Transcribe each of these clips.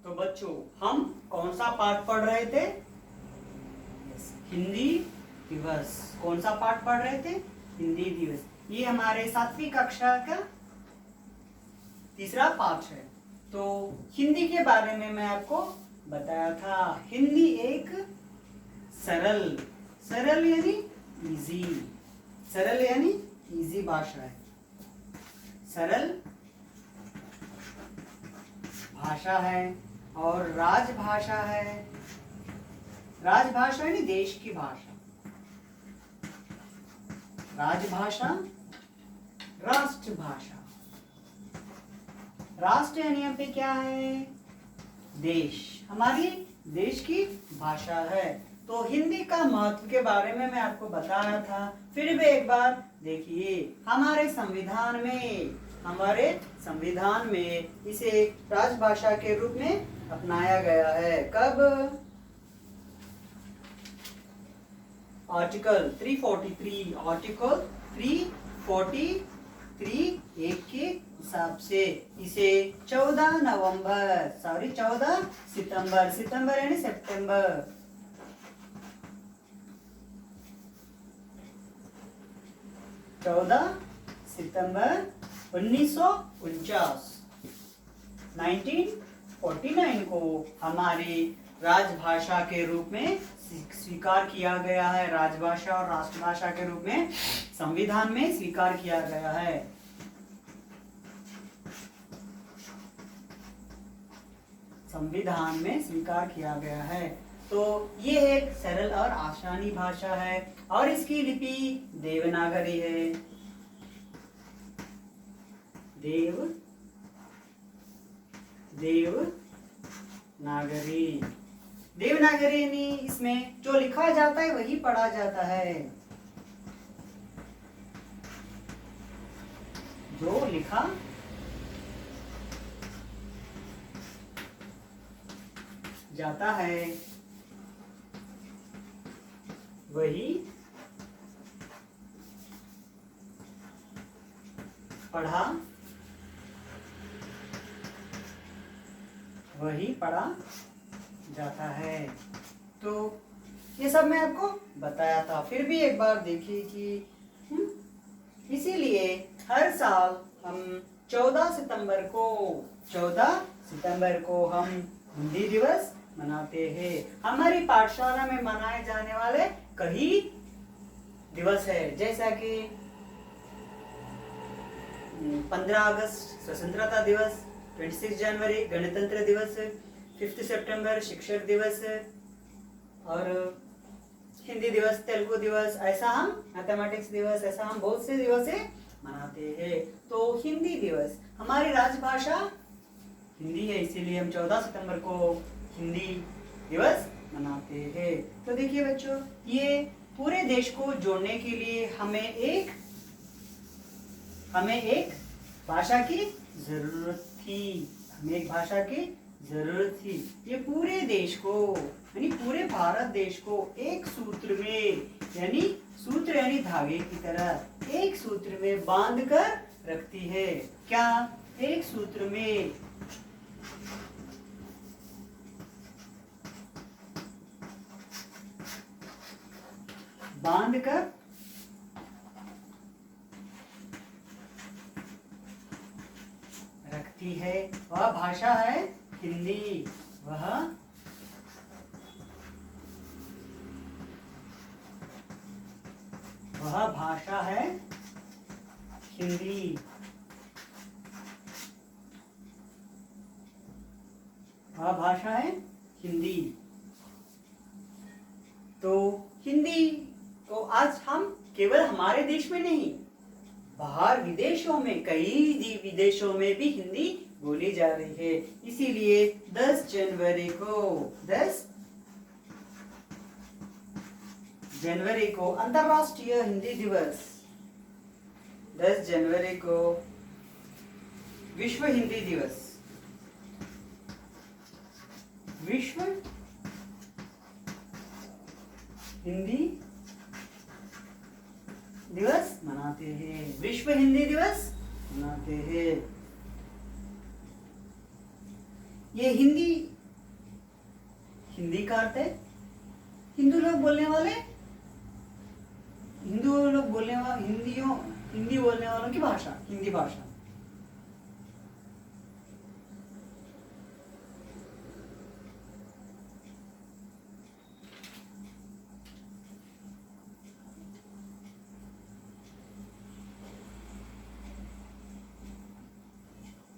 तो बच्चों हम कौन सा पाठ पढ़ रहे थे? हिंदी दिवस। कौन सा पाठ पढ़ रहे थे? हिंदी दिवस। ये हमारे 7वीं कक्षा का तीसरा पाठ है। तो हिंदी के बारे में मैं आपको बताया था। हिंदी एक सरल, सरल यानी इजी, सरल यानी इजी भाषा है। सरल भाषा है और राजभाषा है। राजभाषा यानी देश की भाषा। राजभाषा, राष्ट्रभाषा। राष्ट्र यानी यहाँ पे क्या है? देश, हमारी देश की भाषा है। तो हिंदी का महत्व के बारे में मैं आपको बता रहा था। फिर भी एक बार देखिए, हमारे संविधान में इसे राजभाषा के रूप में अपनाया गया है। कब? आर्टिकल 343, आर्टिकल 343 एक के हिसाब से इसे 14 सितंबर, सितंबर यानी सितंबर, 14 सितंबर 1949 को हमारी राजभाषा के रूप में स्वीकार किया गया है। राजभाषा और राष्ट्रभाषा के रूप में संविधान में स्वीकार किया गया है। संविधान में स्वीकार किया गया है। तो ये एक सरल और आसानी भाषा है और इसकी लिपि देवनागरी है। देवनागरी, देवनागरी यानी इसमें जो लिखा जाता है वही पढ़ा जाता है। जो लिखा जाता है वही पढ़ा जाता है। तो ये सब मैं आपको बताया था। फिर भी एक बार देखिए कि इसीलिए हर साल हम 14 सितंबर को हम हिंदी दिवस मनाते हैं। हमारी पाठशाला में मनाए जाने वाले कई दिवस है, जैसा कि 15 अगस्त स्वतंत्रता दिवस, 26 जनवरी गणतंत्र दिवस, 5 सितंबर शिक्षक दिवस और हिंदी दिवस, तेलुगु दिवस, ऐसा हम मैथमेटिक्स दिवस, ऐसा हम बहुत से दिवस मनाते हैं। तो हिंदी दिवस, हमारी राजभाषा हिंदी है, इसीलिए हम 14 सितंबर को हिंदी दिवस मनाते हैं। तो देखिए बच्चों, ये पूरे देश को जोड़ने के लिए हमें एक भाषा की जरूरत थी। ये पूरे देश को यानी पूरे भारत देश को एक सूत्र में यानी धागे की तरह एक सूत्र में बांध कर रखती है। क्या? एक सूत्र में बांध कर रखती है। वह भाषा है हिंदी। वह भाषा है हिंदी। वह भाषा है हिंदी। तो हिंदी को आज हम केवल हमारे देश में नहीं, बाहर विदेशों में, कई विदेशों में भी हिंदी बोली जा रही है। इसीलिए 10 जनवरी को अंतर्राष्ट्रीय हिंदी दिवस, 10 जनवरी को विश्व हिंदी दिवस, विश्व हिंदी दिवस मनाते हैं। विश्व हिंदी दिवस मनाते हैं। ये हिंदी हिंदी का अर्थ है हिंदू लोग बोलने वाले, हिंदी बोलने वालों की भाषा, हिंदी भाषा।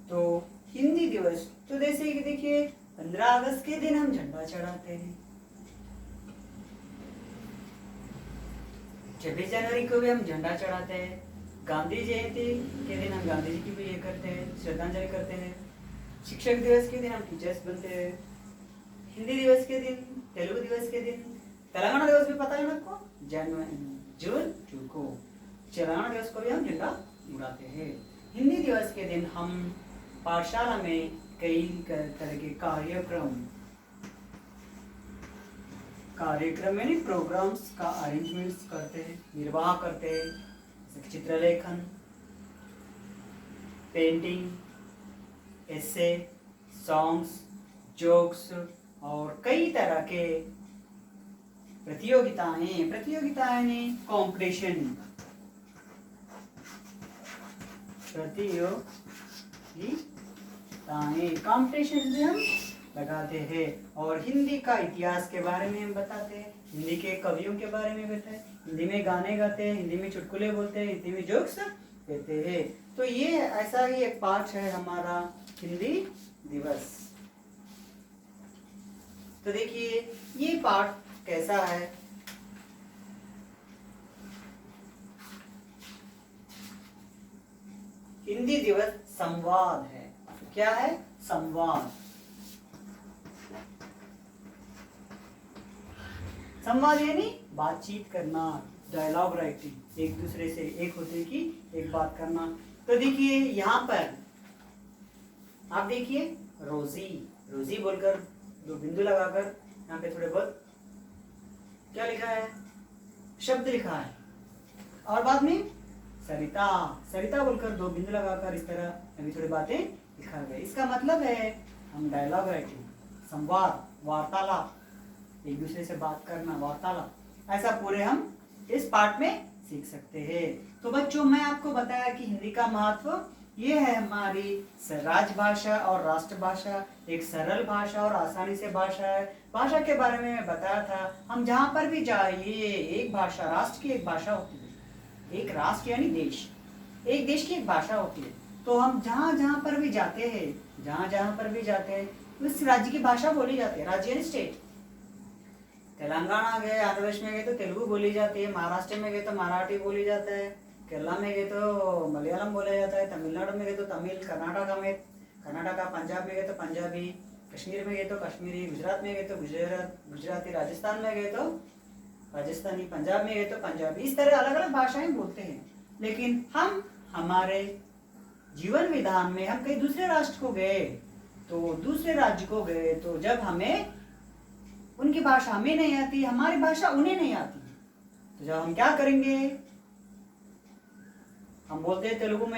तो हिंदी दिवस, तो जैसे कि देखिए 15 अगस्त के दिन हम झंडा चढ़ाते हैं, 26 जनवरी को भी हम झंडा चढ़ाते हैं, गांधी जयंती के दिन हम गांधी जी की भी ये करते हैं, श्रद्धांजलि करते हैं, शिक्षक दिवस के दिन हम टीचर्स बनते हैं, हिंदी दिवस के दिन, तेलुगु दिवस के दिन, तेलंगाना दिवस भी पता है ना आपको, जून 2 को तेलंगाना दिवस को भी हम झंडा उड़ाते हैं। हिंदी दिवस के दिन हम पाठशाला में कई तरह के कार्यक्रम यानी प्रोग्राम्स का अरेंजमेंट्स करते हैं, निर्वाह करते हैं, जैसे चित्रलेखन, पेंटिंग, एसे, सॉन्ग्स, जोक्स और कई तरह के प्रतियोगिताएं ने कंपटीशन, कंपटीशन में हम लगाते हैं और हिंदी का इतिहास के बारे में हम बताते हैं, हिंदी के कवियों के बारे में बताते हैं, हिंदी में गाने गाते हैं, हिंदी में चुटकुले बोलते हैं, हिंदी में जोक्स कहते हैं। तो ये ऐसा ही एक पार्ट है हमारा हिंदी दिवस। तो देखिए ये पार्ट कैसा है, हिंदी दिवस संवाद है। क्या है? संवाद। संवाद यानी बातचीत करना, डायलॉग राइटिंग, एक दूसरे से एक होते की एक बात करना। तो देखिए यहाँ पर आप देखिए रोजी बोलकर 2 बिंदु लगाकर यहाँ पे थोड़े बहुत क्या लिखा है, शब्द लिखा है, और बाद में सरिता बोलकर 2 बिंदु लगाकर इस तरह अभी थोड़ी बातें लिखा गया। इसका मतलब है हम डायलॉग राइटिंग, संवाद, वार्तालाप, एक दूसरे से बात करना, वार्तालाप, ऐसा पूरे हम इस पार्ट में सीख सकते हैं। तो बच्चों मैं आपको बताया कि हिंदी का महत्व ये है, हमारी राजभाषा और राष्ट्रभाषा, एक सरल भाषा और आसानी से भाषा है। भाषा के बारे में मैं बताया था, हम जहाँ पर भी जाइए एक भाषा, राष्ट्र की एक भाषा होती है, एक राष्ट्र यानी देश, एक देश की एक भाषा होती है। तो हम जहाँ पर भी जाते हैं उस राज्य की भाषा बोली जाती है, राज्य यानी स्टेट। तेलंगाना गए, आंध्र प्रदेश में गए तो तेलुगु बोली जाती है, महाराष्ट्र में गए तो मराठी बोली जाता है, केरला में गए तो मलयालम बोला जाता है, तमिलनाडु में गए तो तमिल, कर्नाटका, पंजाब में गए तो पंजाबी, कश्मीर में गए तो कश्मीरी, गुजरात में गए तो गुजराती, राजस्थान में गए तो राजस्थानी, पंजाब में गए तो पंजाबी। इस तरह अलग अलग भाषाएं बोलते हैं। लेकिन हम हमारे जीवन विधान में हम कहीं दूसरे राष्ट्र को गए तो दूसरे राज्य को गए तो जब हमें उनकी भाषा हमें नहीं आती, हमारी भाषा उन्हें नहीं आती, तो जब हम क्या करेंगे, हम बोलते हैं तेलुगु में